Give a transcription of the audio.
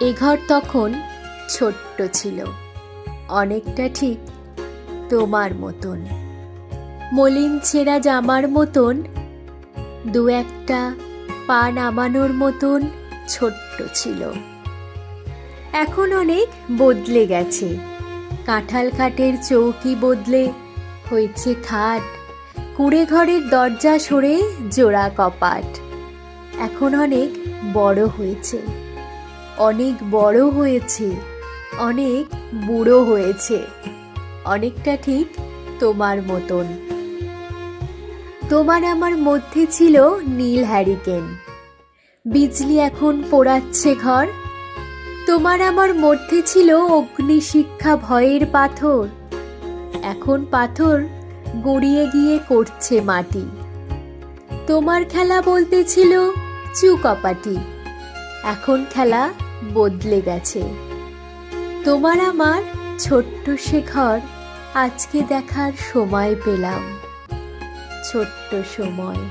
এ ঘর তখন ছোট্ট ছিল, অনেকটা ঠিক তোমার মতন। মলিন ছেঁড়া জামার মতন, দু একটা পা নামানোর মতন ছোট্ট ছিল। এখন অনেক বদলে গেছে। কাঁঠাল খাটের চৌকি বদলে হয়েছে খাট, কুঁড়ে ঘরের দরজা সরে জোড়া কপাট। এখন অনেক বড় হয়েছে, অনেক বড় হয়েছে, অনেক বুড়ো হয়েছে, অনেকটা ঠিক তোমার মতন। তোমার আমার মধ্যে ছিল নীল হ্যারিকেন, বিজলি এখন পোড়াচ্ছে ঘর। তোমার আমার মধ্যে ছিল অগ্নিশিক্ষা ভয়ের পাথর, এখন পাথর গড়িয়ে গিয়ে করছে মাটি। তোমার খেলা বলতে ছিল চুকপাটি, এখন খেলা বদলে গেছে। তোমার আমার ছোট্ট সে ঘর আজকে দেখার সময় পেলাম, ছোট্ট সময়।